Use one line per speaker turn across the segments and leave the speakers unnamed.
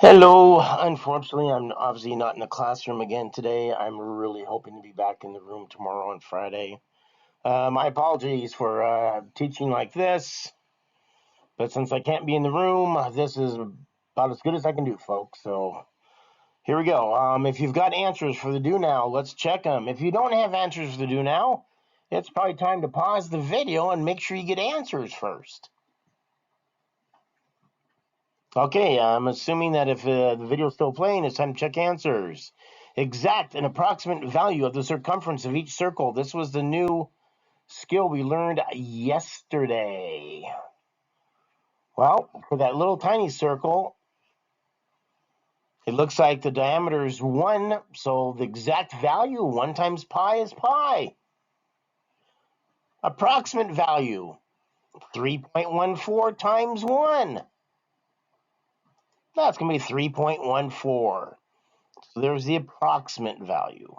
Hello. Unfortunately, I'm obviously not in the classroom again today. I'm really hoping to be back in the room tomorrow and Friday. My apologies for teaching like this, but since I can't be in the room, this is about as good as I can do, folks. So here we go. If you've got answers for the do now, let's check them. If you don't have answers for the do now, it's probably time to pause the video and make sure you get answers first. Okay, I'm assuming that if the video is still playing, it's time to check answers. Exact and approximate value of the circumference of each circle. This was the new skill we learned yesterday. Well, for that little tiny circle, it looks like the diameter is 1, so the exact value, 1 times pi is pi. Approximate value, 3.14 times 1. That's going to be 3.14. So there's the approximate value.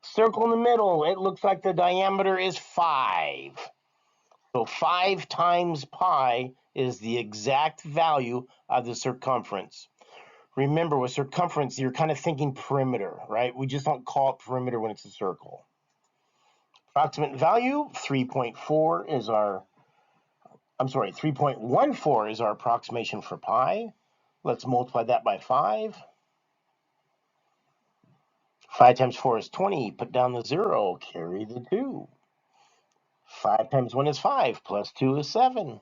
Circle in the middle, it looks like the diameter is 5. So 5 times pi is the exact value of the circumference. Remember, with circumference, you're kind of thinking perimeter, right? We just don't call it perimeter when it's a circle. Approximate value, 3.4 is our, 3.14 is our approximation for pi. Let's multiply that by 5. 5 times 4 is 20. Put down the 0. Carry the 2. 5 times 1 is 5. Plus 2 is 7.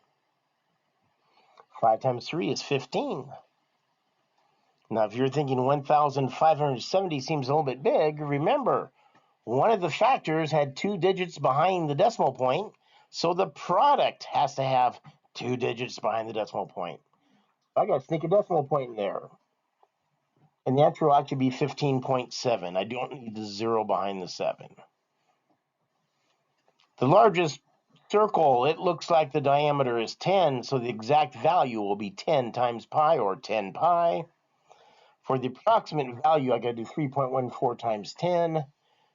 5 times 3 is 15. Now, if you're thinking 1,570 seems a little bit big, remember, one of the factors had 2 digits behind the decimal point, so the product has to have 2 digits behind the decimal point. I got to sneak a decimal point in there. And the answer will actually be 15.7. I don't need the 0 behind the 7. The largest circle, it looks like the diameter is 10, so the exact value will be 10 times pi, or 10 pi. For the approximate value, I got to do 3.14 times 10.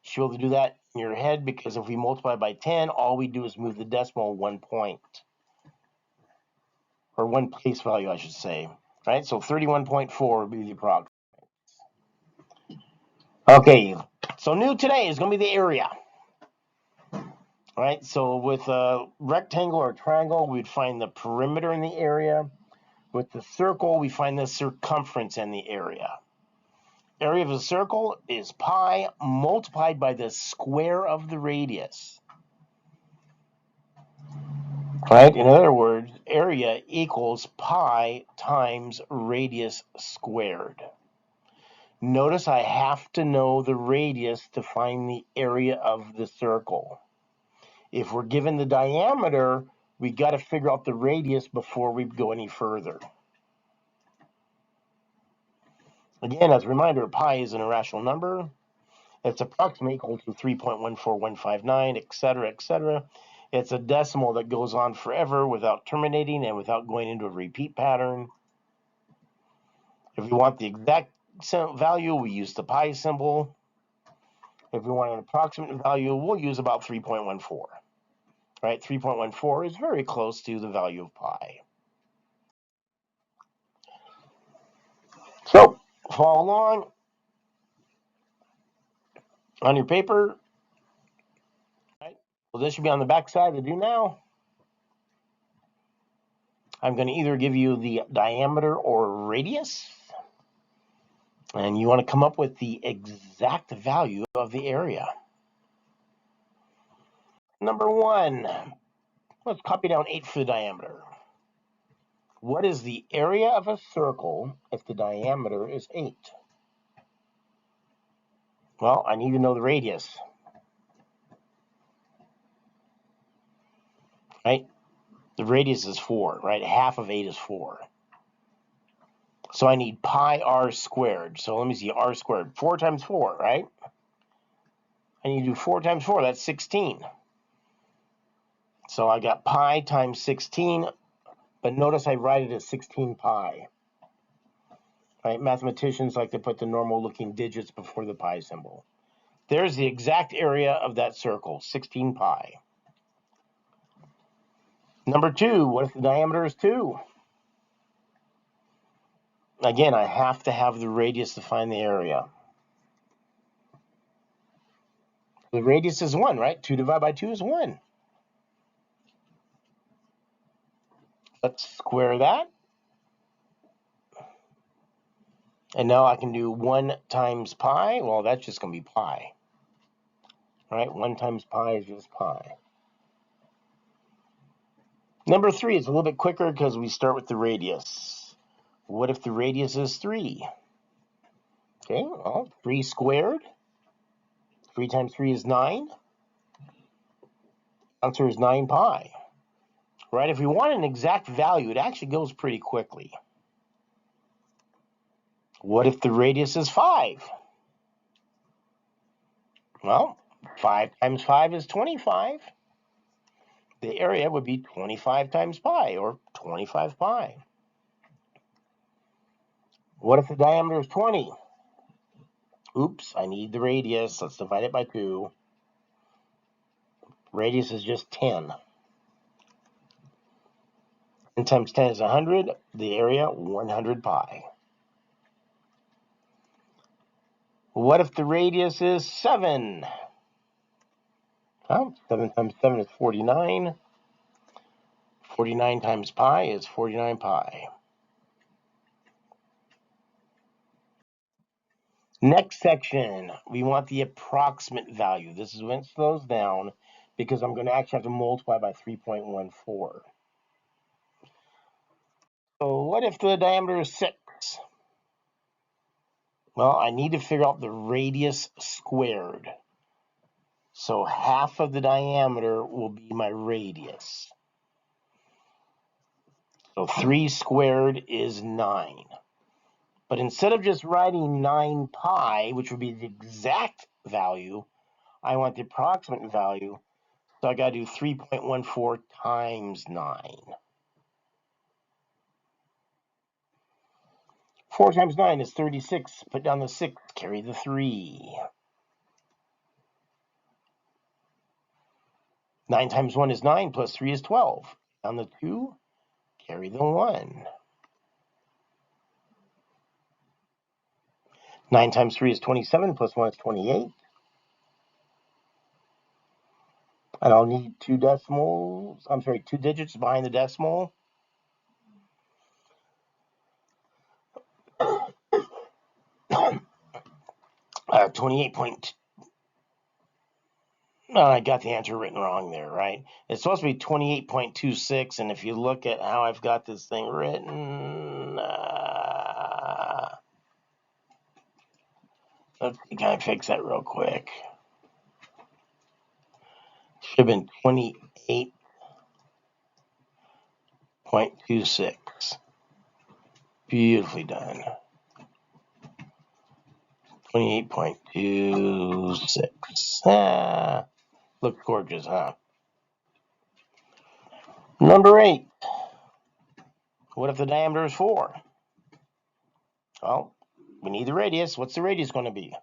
Should be able to do that in your head, because if we multiply by 10, all we do is move the decimal 1 point. Or 1 place value, I should say. Right? So 31.4 would be the approximate. Okay, so new today is going to be the area. Right? So with a rectangle or triangle, we'd find the perimeter in the area. With the circle, we find the circumference in the area. Area of a circle is pi multiplied by the square of the radius. Right? In other words, area equals pi times radius squared. Notice I have to know the radius to find the area of the circle. If we're given the diameter, we got to figure out the radius before we go any further. Again, as a reminder, pi is an irrational number. It's approximately equal to 3.14159, etc., etc. It's a decimal that goes on forever without terminating and without going into a repeat pattern. If we want the exact value, we use the pi symbol. If we want an approximate value, we'll use about 3.14. Right? 3.14 is very close to the value of pi. So, follow along on your paper. Right? So this should be on the back side to do now. I'm going to either give you the diameter or radius, and you want to come up with the exact value of the area. Number 1, let's copy down 8 for the diameter. What is the area of a circle if the diameter is 8? Well, I need to know the radius. Right? The radius is 4, right? Half of 8 is 4. So I need pi r squared. So let me see, r squared. 4 times 4, right? I need to do 4 times 4. That's 16. So I got pi times 16, but notice I write it as 16 pi. Right? Mathematicians like to put the normal-looking digits before the pi symbol. There's the exact area of that circle, 16 pi. Number 2, what if the diameter is 2? Again, I have to have the radius to find the area. The radius is 1, right? 2 divided by 2 is 1. Let's square that. And now I can do 1 times pi. Well, that's just going to be pi. Right? 1 times pi is just pi. Number 3 is a little bit quicker because we start with the radius. What if the radius is 3? Okay, well, 3 squared. 3 times 3 is 9. Answer is 9 pi. Right? If we want an exact value, it actually goes pretty quickly. What if the radius is 5? Well, 5 times 5 is 25. The area would be 25 times pi, or 25 pi. What if the diameter is 20? Oops, I need the radius. Let's divide it by 2. Radius is just 10. 10 times 10 is 100. The area, 100 pi. What if the radius is 7? Well, 7 times 7 is 49. 49 times pi is 49 pi. Next section, we want the approximate value. This is when it slows down because I'm going to actually have to multiply by 3.14. So what if the diameter is 6? Well, I need to figure out the radius squared. So half of the diameter will be my radius. So 3 squared is 9. But instead of just writing 9 pi, which would be the exact value, I want the approximate value. So I got to do 3.14 times 9. 4 times 9 is 36. Put down the 6, carry the 3. 9 times 1 is 9, plus 3 is 12. Down the 2, carry the 1. 9 times 3 is 27, plus 1 is 28. And I'll need 2 digits behind the decimal. Uh, 28. No, I got the answer written wrong there, right? It's supposed to be 28.26, and if you look at how I've got this thing written, let's see, can I fix that real quick? Should have been 28.26. Beautifully done. 28.26. Looks gorgeous, huh? Number 8. What if the diameter is 4? Well, we need the radius. What's the radius going to be?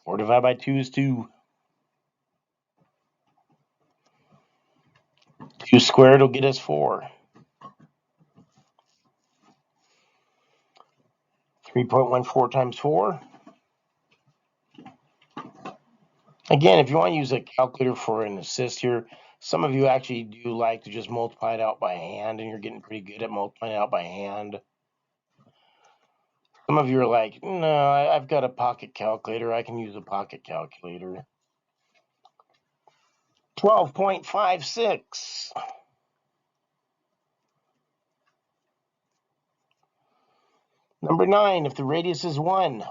4 divided by 2 is 2. 2 squared will get us 4. 3.14 times 4. Again, if you want to use a calculator for an assist here, some of you actually do like to just multiply it out by hand, and you're getting pretty good at multiplying it out by hand. Some of you are like, no, I've got a pocket calculator. I can use a pocket calculator. 12.56. Number 9, if the radius is 1.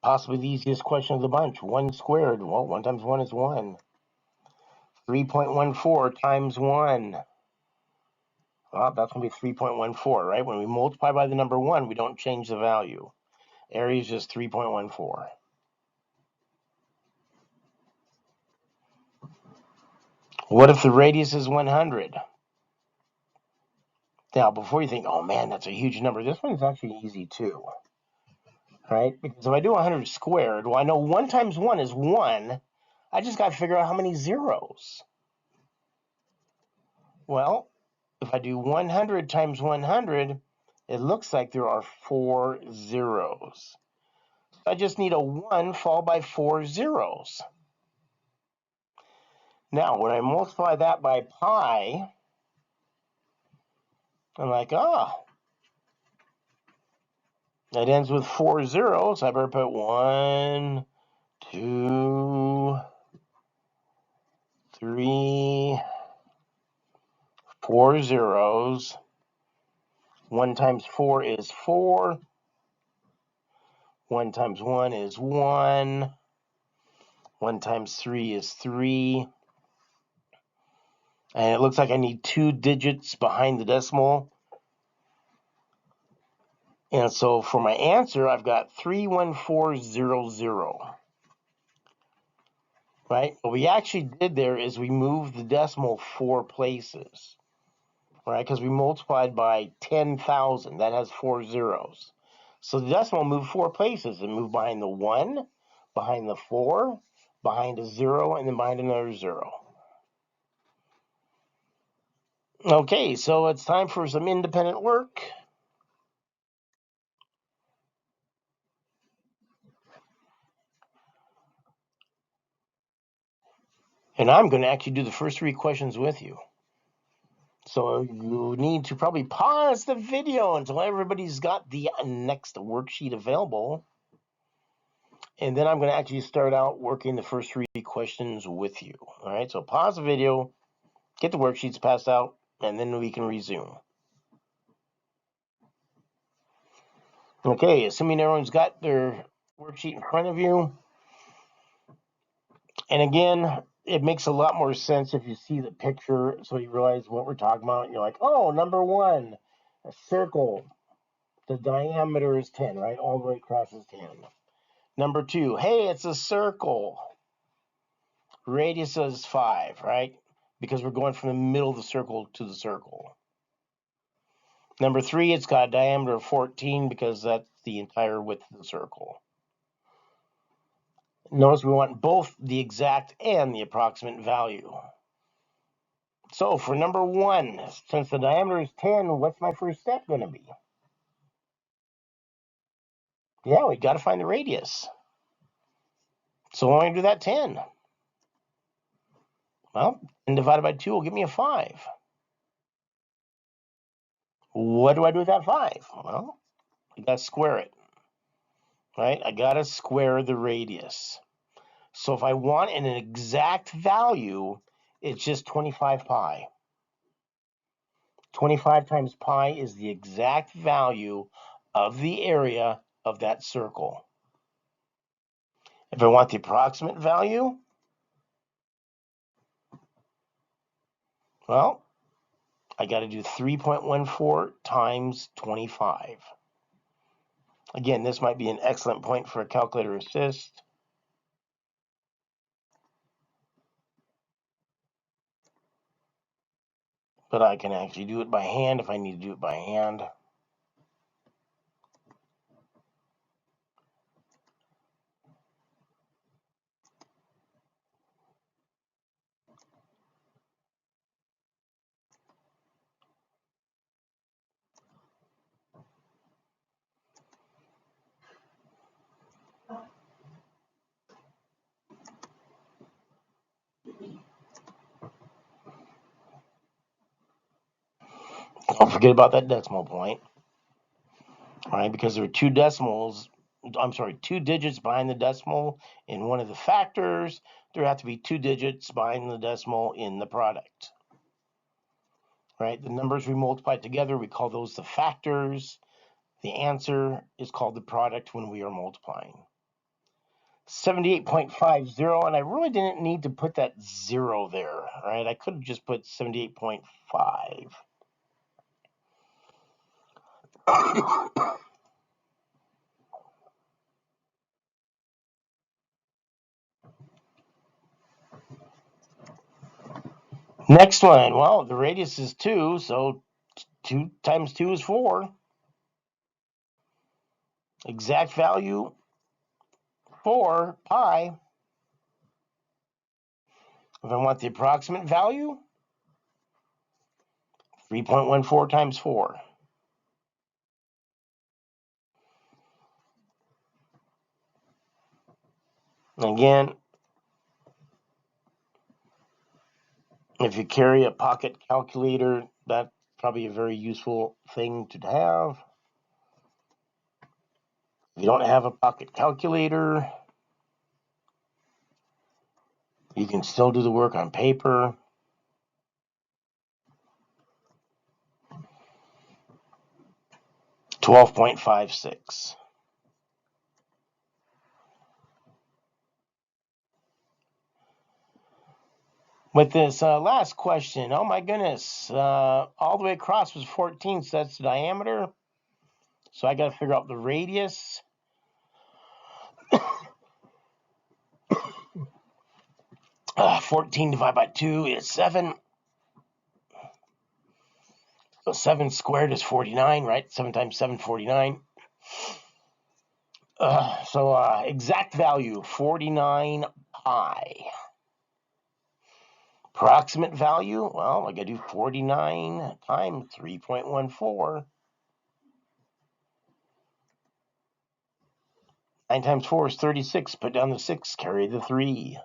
Possibly the easiest question of the bunch. 1 squared. Well, 1 times 1 is 1. 3.14 times 1. Well, that's going to be 3.14, right? When we multiply by the number 1, we don't change the value. Area is just 3.14. What if the radius is 100? Now, before you think, oh man, that's a huge number, this one's actually easy too. Right? Because if I do 100 squared, well, I know 1 times 1 is 1. I just got to figure out how many zeros. Well, if I do 100 times 100, it looks like there are 4 zeros. I just need a 1 followed by 4 zeros. Now, when I multiply that by pi, I'm like, that ends with 4 zeros. I better put 1, 2, 3, 4 zeros. 1 times 4 is 4. 1 times 1 is 1. 1 times 3 is 3. And it looks like I need 2 digits behind the decimal. And so for my answer, I've got 31400. Right? What we actually did there is we moved the decimal 4 places. Right? Because we multiplied by 10,000. That has 4 zeros. So the decimal moved 4 places. It moved behind the 1, behind the 4, behind a 0, and then behind another 0. Okay, so it's time for some independent work. And I'm going to actually do the first 3 questions with you. So you need to probably pause the video until everybody's got the next worksheet available. And then I'm going to actually start out working the first 3 questions with you. All right, so pause the video, get the worksheets passed out, and then we can resume. Okay, assuming everyone's got their worksheet in front of you. And again, it makes a lot more sense if you see the picture so you realize what we're talking about. You're like, oh, number 1, a circle. The diameter is 10, right? All the way across is 10. Number 2, hey, it's a circle. Radius is 5, right? Because we're going from the middle of the circle to the circle. Number 3, it's got a diameter of 14 because that's the entire width of the circle. Notice we want both the exact and the approximate value. So for number 1, since the diameter is 10, what's my first step going to be? Yeah, we got to find the radius. So when I do that, 10. Well, 10 divided by 2 will give me a 5. What do I do with that 5? Well, I got to square it, right? I got to square the radius. So if I want an exact value, it's just 25 pi. 25 times pi is the exact value of the area of that circle. If I want the approximate value, well, I got to do 3.14 times 25. Again, this might be an excellent point for a calculator assist. But I can actually do it by hand if I need to do it by hand. Don't forget about that decimal point, right? Because there are 2 digits behind the decimal in one of the factors. There have to be 2 digits behind the decimal in the product, right? The numbers we multiply together, we call those the factors. The answer is called the product when we are multiplying. 78.50, and I really didn't need to put that 0 there, right? I could have just put 78.5. Next one, well, the radius is 2, so 2 times 2 is 4. Exact value, 4 pi. If I want the approximate value, 3.14 times 4. Again, if you carry a pocket calculator, that's probably a very useful thing to have. If you don't have a pocket calculator, you can still do the work on paper. $12.56. With this last question, oh my goodness, all the way across was 14, so that's the diameter. So I got to figure out the radius. 14 divided by 2 is 7. So 7 squared is 49, right? 7 times 7, 49. So exact value, 49 pi. Approximate value, well, I got to do 49 times 3.14. 9 times 4 is 36. Put down the 6, carry the 3.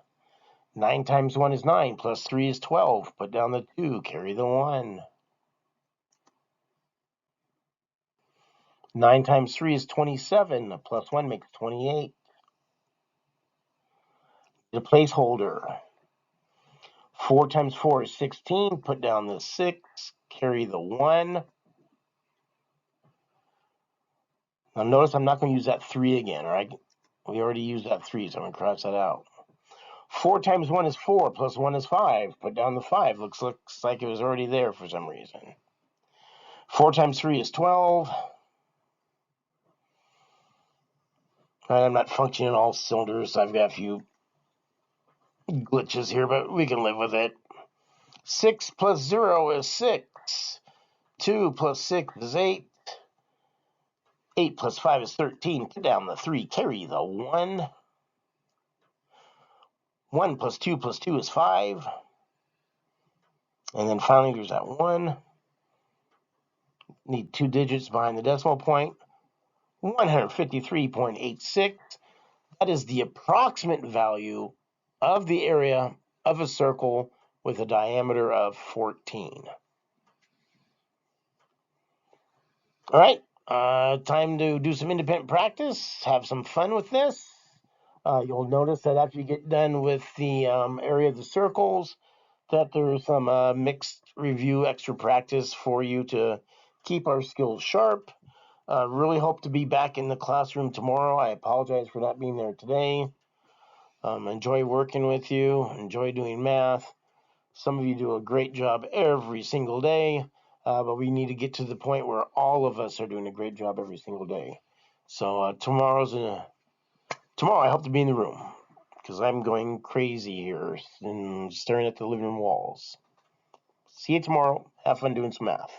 9 times 1 is 9, plus 3 is 12. Put down the 2, carry the 1. 9 times 3 is 27, plus 1 makes 28. The placeholder. 4 times 4 is 16. Put down the 6, carry the 1. Now notice I'm not going to use that 3 again, all right? We already used that 3, so I'm going to cross that out. 4 times 1 is 4, plus 1 is 5. Put down the 5. Looks like it was already there for some reason. 4 times 3 is 12. I'm not functioning all cylinders. I've got a few glitches here, but we can live with it. 6 plus 0 is 6. 2 plus 6 is 8. 8 plus 5 is 13. Put down the 3. Carry the 1. 1 plus 2 plus 2 is 5. And then finally, there's that 1. Need 2 digits behind the decimal point. 153.86. That is the approximate value of the area of a circle with a diameter of 14. All right, time to do some independent practice, have some fun with this. You'll notice that after you get done with the area of the circles, that there's some mixed review extra practice for you to keep our skills sharp. Really hope to be back in the classroom tomorrow. I apologize for not being there today. Enjoy working with you, enjoy doing math. Some of you do a great job every single day, but we need to get to the point where all of us are doing a great job every single day. So tomorrow I hope to be in the room, because I'm going crazy here and staring at the living room walls. See you tomorrow. Have fun doing some math.